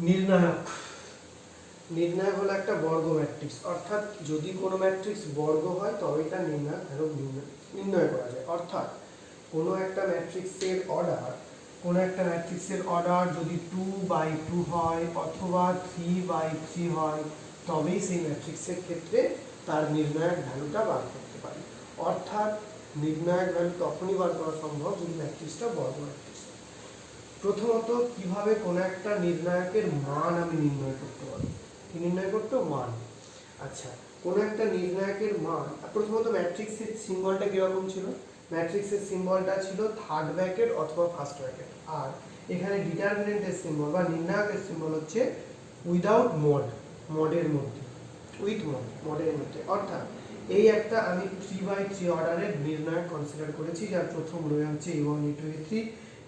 নির্ণায়ক নির্ণায়ক হলো একটা বর্গ ম্যাট্রিক্স, অর্থাৎ যদি কোনো ম্যাট্রিক্স বর্গ হয় তবে এটা নির্ণায়ক ভ্যালু নির্ণয় করা যায়। অর্থাৎ কোনো একটা ম্যাট্রিক্সের অর্ডার যদি 2/2 হয় অথবা 3/3 হয়, তবেই সেই ম্যাট্রিক্সের ক্ষেত্রে তার নির্ণায়ক ভ্যালুটা বার করতে পারি। অর্থাৎ নির্ণায়ক ভ্যালু তখনই বার করা সম্ভব যদি ম্যাট্রিক্সটা বর্গ ম্যাট্রিক্স। প্রথমত কিভাবে কোনো একটা নির্ণায়কের মান আমি নির্ণয় করতে পারবো, কি নির্ণয় করতে মান। আচ্ছা, কোনো একটা নির্ণায়কের মান, প্রথমত ম্যাট্রিক্সের সিম্বলটা কিরকম ছিল? ম্যাট্রিক্সের সিম্বলটা ছিল থার্ড ব্র্যাকেট অথবা ফার্স্ট ব্র্যাকেট, আর এখানে ডিটারমিনেন্টের সিম্বল বা নির্ণায়কের সিম্বল হচ্ছে উইদাউট মডের মধ্যে, উইথ মডের মধ্যে। অর্থাৎ এই একটা আমি 3/3 অর্ডারের নির্ণায়ক কনসিডার করেছি, যার প্রথম রয়ে হচ্ছে a1 a2 a3,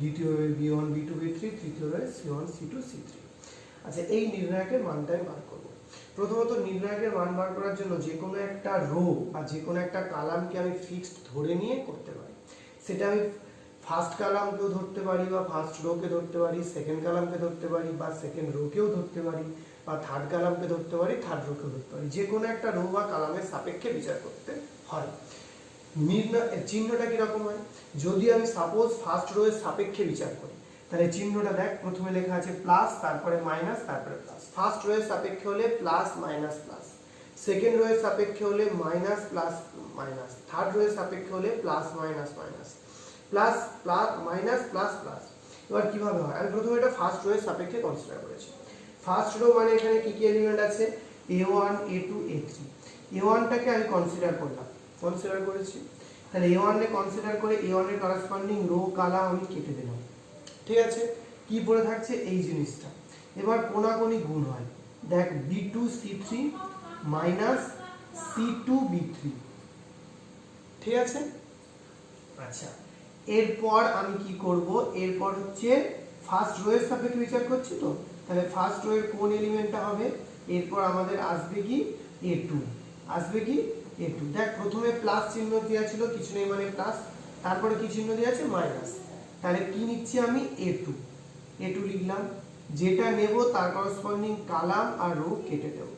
দ্বিতীয় রয়ে b1 b2 b3, তৃতীয় রয়ে c1 c2 c3। আচ্ছা, এই নির্ণায়কের মানটা আমি বার করব। প্রথমত নির্ণায়কের মান বার করার জন্য যে কোনো একটা রো বা যে কোনো একটা কালামকে আমি ফিক্সড ধরে নিয়ে করতে পারি। সেটা আমি ফার্স্ট কালামকেও ধরতে পারি বা ফার্স্ট রোকে ধরতে পারি, সেকেন্ড কালামকে ধরতে পারি বা সেকেন্ড রোকেও ধরতে পারি, বা থার্ড কালামকে ধরতে পারি, থার্ড রোকেও ধরতে পারি। যে কোনো একটা রো বা কালামের সাপেক্ষে বিচার করতে হয়। চিহ্নটা কিরকম হয়? যদি আমি সাপোজ ফার্স্ট রো এর সাপেক্ষে বিচার করি, তাহলে চিহ্নটা দেখ, প্রথমে লেখা আছে প্লাস, তারপরে মাইনাস, তারপরে প্লাস। ফার্স্ট রো এর সাপেক্ষে হলে plus minus plus, second rho এর সাপেক্ষে হলে minus plus minus, third rho এর সাপেক্ষে হলে plus minus minus, plus plus minus plus plus. এবার কিভাবে হয়? আমি প্রথমে এটা ফার্স্ট রো এর সাপেক্ষে কনসিডার করেছি। ফার্স্ট রো মানে এখানে কি কি এলিমেন্ট আছে? a1 a2 a3। a1 টাকে আমি কনসিডার করেছি, তাহলে a1 এ কনসিডার করে a1 এর করেসপন্ডিং রো কালাম আমি কেটে দিলাম। ঠিক আছে, কি পড়ে থাকছে? এই জিনিসটা। এবার কোনাকুনি গুণ হয়, দেখ b2 c3 minus c2 b3। ঠিক আছে। আচ্ছা, এরপর আমি কি করব? এরপর হচ্ছে ফার্স্ট রো এর সাপেক্ষে বিচার করছি, তো তাহলে ফার্স্ট রো এর কোন এলিমেন্টটা হবে? এরপর আমাদের আসবে কি? a2 আসবে কি? a2। দেখ, প্রথমে প্লাস চিহ্ন দেওয়া ছিল, কিছু নেই মানে প্লাস, তারপরে কি চিহ্ন দেওয়া আছে? মাইনাস। তাহলে কি নিচ্ছি আমি? a2 লিখলাম। যেটা নেব তার করেসপন্ডিং কালাম আর রো কেটে দেব।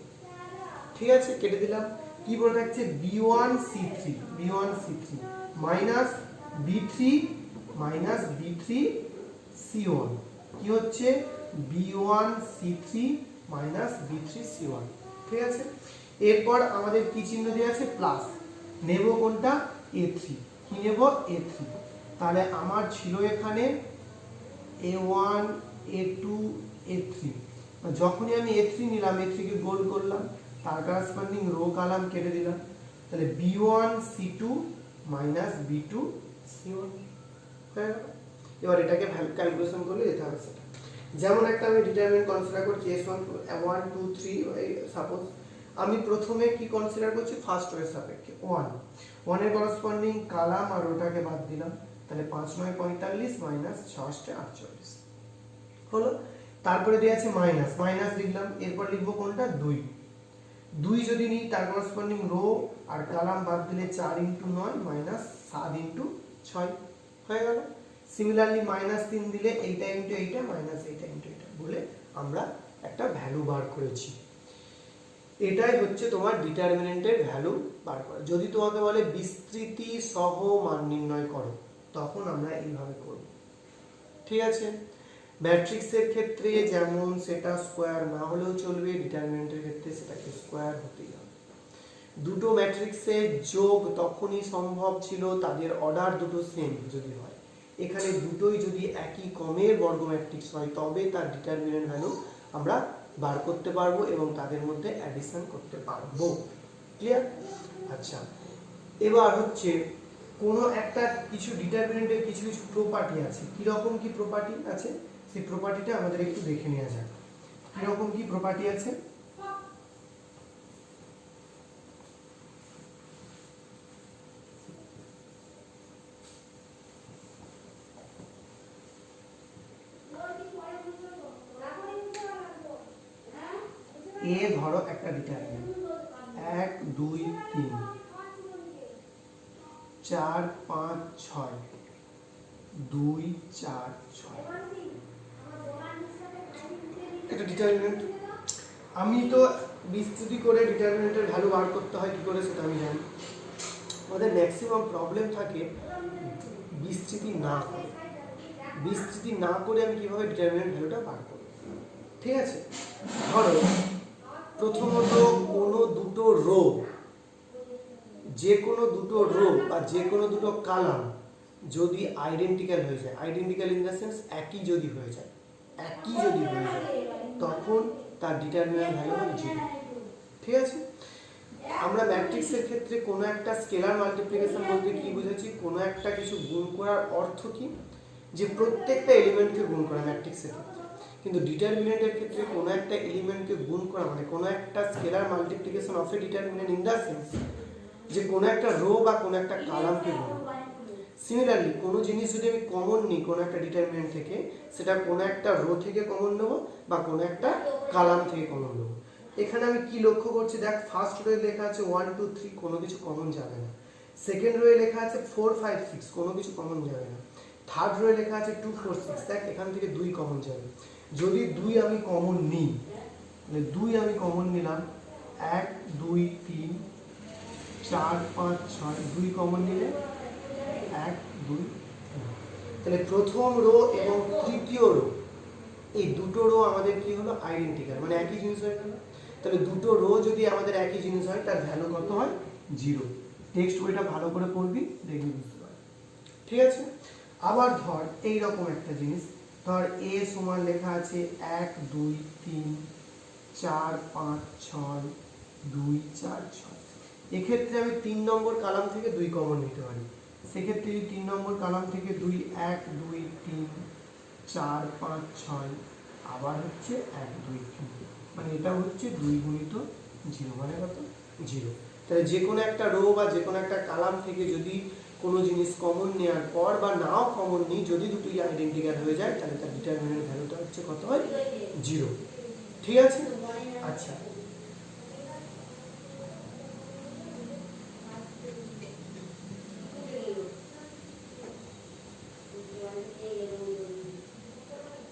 ঠিক আছে, কেটে দিলাম। কি বলে থাকছে? b1 c3 minus b3 c1। কি হচ্ছে? b1 c3 minus b3 c1। ঠিক আছে, এরপর আমাদের কি চিহ্ন দেওয়া আছে? প্লাস। নেব কোনটা? a3। কি নেব? a3। তাহলে আমার ছিল এখানে a1 a2 a3। যখনই আমি a3 নিলাম, a3 কে গোল করলাম, তার করেসপন্ডিং রো কালাম কেটে দিলাম। তাহলে b1 c2 minus b2 c1। এবার এটাকে ক্যালকুলেশন করলে যেতে হবে সেটা। যেমন একটা আমি ডিটারমিনেন্ট কনসিডার করছি s1 1 2 3, সাপোজ আমি প্রথমে কি কনসিডার করছি? ফার্স্ট রো এর সাপেক্ষে 1 এর করেসপন্ডিং কালাম আর ওটাকে বাদ দিলাম। তাহলে 5 9 45 মাইনাস 6 48 হলো। তারপরে দেওয়া আছে মাইনাস লিখলাম। এরপর লিখবো কোনটা? 2 যদি নিই, তার করেসপন্ডিং রো আর কালাম বাদ দিলে 4 × 9 মাইনাস 7 × 6 হয়ে গেল। সিমিলারলি -3 দিলে এইটা ইনটু এইটা মাইনাস এইটা ইনটু এইটা বলে আমরা একটা ভ্যালু বার করেছি। এটাই হচ্ছে তোমার ডিটারমিনেন্টের ভ্যালু বার করা। যদি তোমাকে বলে বিস্তৃতি সহ মান নির্ণয় করো, তখন আমরা এইভাবে করব। ঠিক আছে, ম্যাট্রিক্সের ক্ষেত্রে যেমন সেটা স্কোয়ার না হলেও চলবে, ডিটারমিনেন্টের ক্ষেত্রে সেটাকে স্কোয়ার হতেই হবে। দুটো ম্যাট্রিক্সের যোগ তখনই সম্ভব ছিল তাদের অর্ডার দুটো সেম যদি হয়। এখানে দুটোই যদি একই ক্রমের বর্গ ম্যাট্রিক্স হয়, তবে তার ডিটারমিনেন্ট ভ্যালু আমরা বার করতে পারবো এবং তাদের মধ্যে অ্যাডিশন করতে পারবো। ক্লিয়ার? আচ্ছা, এবার হচ্ছে কোনো একটা কিছু ডিটারমিনেন্টের কিছু কিছু প্রপার্টি আছে। কিরকম কি প্রপার্টি আছে সেই প্রপার্টিটা আমাদের একটু দেখে নেওয়া যাক। কিরকম কি প্রপার্টি আছে? এ ধরো একটা ডিটারমিনেন্ট 1 2 3 4 5 6 2 4 6। এটা ডিটারমিনেন্ট। আমি তো বিস্তৃতি করে ডিটারমিনেন্টের ভ্যালু বার করতে হয় কী করে সেটা আমি জানি। আমাদের ম্যাক্সিমাম প্রবলেম থাকে বিস্তৃতি না করে। বিস্তৃতি না করে আমি কীভাবে ডিটারমিনেন্ট ভ্যালুটা বার করব, ঠিক আছে। ধরো প্রথমত কোনো দুটো রো, যে কোনো দুটো রো বা যে কোনো দুটো কালাম যদি আইডেন্টিক্যাল হয়ে যায়, আইডেন্টিক্যাল ইন দ্য সেন্স একই যদি হয়ে যায়, একই যদি হয়ে যায়, তখন তার ডিটারমিনেন্ট ভ্যালু হবে 0, ঠিক আছে। আমরা ম্যাট্রিক্সের ক্ষেত্রে কোনো একটা স্কেলার মাল্টিপ্লিকেশন বলতে কি বুঝেছি, কোনো একটা কিছু গুণ করার অর্থ কি, যে প্রত্যেকটা এলিমেন্টকে গুণ করা ম্যাট্রিক্সের ক্ষেত্রে। কিন্তু ডিটারমিনেন্টের ক্ষেত্রে কোনো একটা এলিমেন্টকে গুণ করা মানে কোনো একটা scalar multiplication of A determinant in the sense যে কোনো একটা রো বা কোনো একটা কালামকে গুণ। সিমিলারলি কোনো জিনিস যদি আমি কমন নিই কোনো একটা ডিটারমিনেন্ট থেকে, সেটা কোনো একটা রো থেকে কমন নেবো বা কোনো একটা কালাম থেকে কমন নেবো। এখানে আমি কি লক্ষ্য করছি, দেখ ফার্স্ট রোয়ে লেখা আছে 1 2 3, কোনো কিছু কমন যাবে না। সেকেন্ড রোয়ে লেখা আছে 4 5 6, কোনো কিছু কমন যাবে না। থার্ড রোয়ে লেখা আছে 2 4 6, দেখ এখান থেকে 2 কমন যাবে। যদি 2 আমি কমন নিই, মানে 2 আমি কমন নিলাম, 1 2 3 4 5 6, 2 কমন নিলে 1 2, তাহলে প্রথম রো এবং তৃতীয় রো, এই দুটো রো আমাদের কি হলো আইডেন্টিক্যাল, মানে একই জিনিস হয়ে গেল। তাহলে দুটো রো যদি আমাদের একই জিনিস হয় তার ভ্যালু কত হয় 0। টেক্সট বইটা ভালো করে পড়বি, দেখবি বুঝতে পারবি, ঠিক আছে। আবার ধর এইরকম একটা জিনিস, ধর এ সমান লেখা আছে 1 2 3 4 5 6 2 4 6, এক্ষেত্রে আমি 3 নম্বর কালাম থেকে 2 কমন নিতে পারি। সেক্ষেত্রে 3 নম্বর কালাম থেকে 2 1 2 3 4 5 6, আবার হচ্ছে 1 2 3, মানে এটা হচ্ছে 2 গুণিত 0, মানে কত 0। তাহলে যে কোনো একটা রো বা যে কোনো একটা কালাম থেকে যদি কোনো জিনিস কমন নেওয়ার পর বা নাও কমন নিই, যদি দুটোই আইডেন্টিক্যাল হয়ে যায় তাহলে তার ডিটারমিনেন্ট ভ্যালুটা হচ্ছে কত হয় 0, ঠিক আছে। আচ্ছা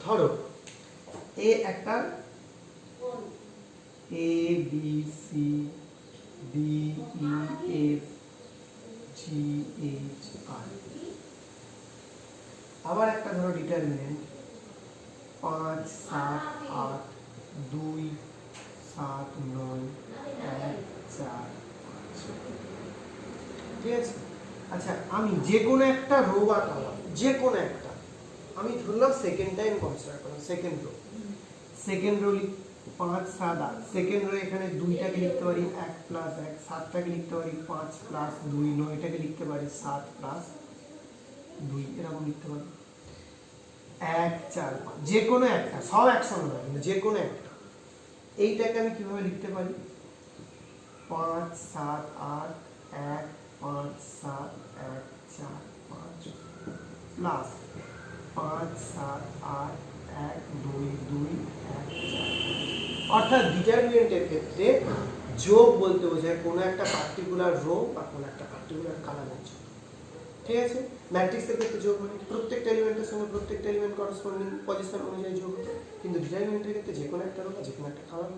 ধরো এ একটা A B C D E F G H আর, আবার একটা ধরো ডিটারমিনেন্ট 5 7 8 2 7 9 1 4 5, ঠিক আছে। আচ্ছা আমি যে কোনো একটা রো বা কলাম, যে কোনো একটা আমি ধরলাম সেকেন্ড টাইম কনসিডার করলাম, second rho, second rho 5 7 8, second rho এখানে 2টাকে লিখতে পারি 1 প্লাস 1, 7টাকে লিখতে পারি 5 প্লাস 2, 9টাকে লিখতে পারি 7 প্লাস 2, এরকম লিখতে পারি 1 4 5, যে কোনো একটা, সব একসঙ্গে নয় কিন্তু যে কোনো একটা। এইটাকে আমি কিভাবে লিখতে পারি 5 7 8 1 5 7 1 4 5 প্লাস 5 7 8 1 2 2 1 4। অর্থাৎ ডিটারমিনেন্টের ক্ষেত্রে যোগ বলতে বোঝায় কোনো একটা পার্টিকুলার রো বা কোনো একটা পার্টিকুলার কালামের যোগ, ঠিক আছে। ম্যাট্রিক্সের ক্ষেত্রে যোগ মানে প্রত্যেকটা এলিমেন্টের সঙ্গে প্রত্যেকটা এলিমেন্ট করসপন্ডিং পজিশন অনুযায়ী যোগ হতো, কিন্তু ডিটারমিনেন্টের ক্ষেত্রে যে কোনো একটা রো বা যে কোনো একটা কালাম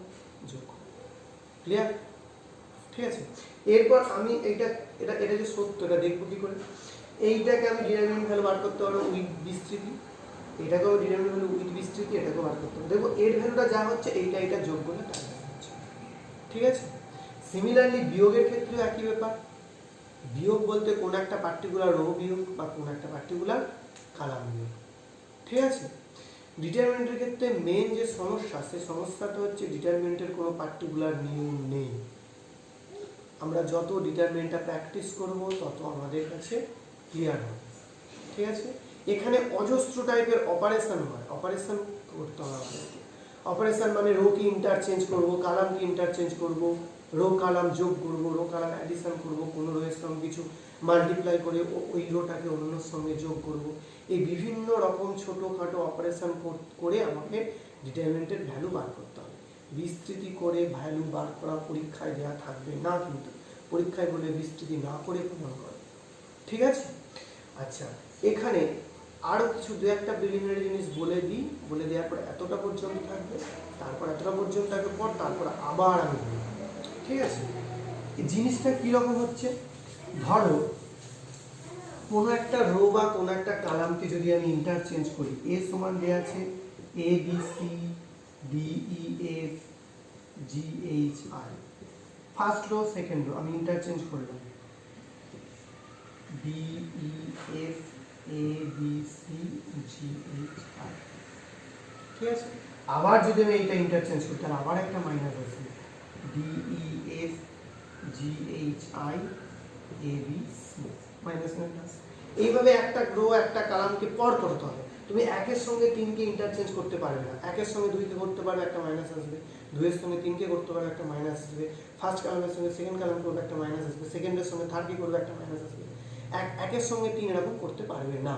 যোগ, ক্লিয়ার, ঠিক আছে। এরপর আমি এটা যে সত্য এটা দেখবো কি করে, এইটাকে আমি ডিটারমিনেন্ট ভ্যালু বার করতে পারবো উইথ বিস্তৃতি, এটাকেও আমি ডিটারমিনেন্ট ভ্যালু উইথ বিস্তৃতি এটাকেও বার করতে পারবো, দেখবো এর ভ্যালুটা যা হচ্ছে এইটা যোগ করলে তার ভ্যালু হচ্ছে, ঠিক আছে। সিমিলারলি বিয়োগের ক্ষেত্রেও একই ব্যাপার, বিয়োগ বলতে কোনো একটা পার্টিকুলার রো বিয়োগ বা কোনো একটা পার্টিকুলার কালাম বিয়োগ, ঠিক আছে। ডিটারমিনেন্টের ক্ষেত্রে মেন যে সমস্যা, সেই সমস্যাটা হচ্ছে ডিটারমিনেন্টের কোনো পার্টিকুলার নিয়ম নেই। আমরা যত ডিটারমিনেন্টটা প্র্যাকটিস করব তত আমাদের কাছে ক্লিয়ার হবে, ঠিক আছে। এখানে অজস্র টাইপের অপারেশন হয়, অপারেশন করতে হবে আমাদেরকে। অপারেশন মানে রোকে ইন্টারচেঞ্জ করব, কালামকে ইন্টারচেঞ্জ করব, রো কালাম যোগ করব, রো কালাম অ্যাডিশন করব, কোনো রোয়ের সঙ্গে কিছু মাল্টিপ্লাই করে ওই রোটাকে অন্যর সঙ্গে যোগ করব। এই বিভিন্ন রকম ছোটোখাটো অপারেশন করে আমাকে ডিটারমিনেন্টের ভ্যালু বার করতে হবে। বিস্তৃতি করে ভ্যালু বার করা পরীক্ষায় দেওয়া থাকবে না, কিন্তু পরীক্ষায় বলে বিস্তৃতি না করে প্রমাণ করে, ঠিক আছে। আচ্ছা এখানে আরও কিছু দু একটা প্রিলিমিনারি জিনিস বলে দিই, বলে দেওয়ার পর এতটা পর্যন্ত থাকবে, তারপর এতটা পর্যন্ত থাকবে পর, তারপর আবার আমি বলবো, ঠিক আছে? এই জিনিসটা কীরকম হচ্ছে, ধরো কোনো একটা রো বা কোনো একটা কালামকে যদি আমি ইন্টারচেঞ্জ করি, এ সমান দেওয়া আছে A B C D E F G H I, first row second row আমি ইন্টারচেঞ্জ করলাম D E F A B C G H I, ঠিক আছে? আবার যদি আমি এইটা ইন্টারচেঞ্জ করি তাহলে আবার একটা মাইনাস আসবে D E F G H I A B C, minus minus. এইভাবে একটা রো একটা কালামকে পর করতে হবে। তুমি একের সঙ্গে তিনকে ইন্টারচেঞ্জ করতে পারবে না, একের সঙ্গে দুইকে করতে পারবে একটা মাইনাস আসবে, দুইয়ের সঙ্গে তিনকে করতে পারবে একটা মাইনাস আসবে, ফার্স্ট কালামের সঙ্গে সেকেন্ড কালাম করবে একটা মাইনাস আসবে, সেকেন্ডের সঙ্গে থার্ডকে করবে একটা মাইনাস আসবে। একের সঙ্গে তিন এরকম করতে পারবে না।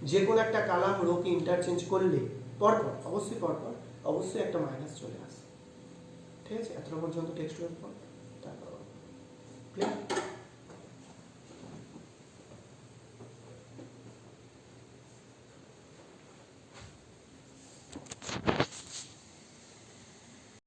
যে কোনো একটা কালাম রোকে ইন্টারচেঞ্জ করলে পরপর অবশ্যই পরপর অবশ্যই একটা মাইনাস চলে আসে, ঠিক আছে? এতটা পর্যন্ত টেক্সট পর, তারপর ক্লিয়ার?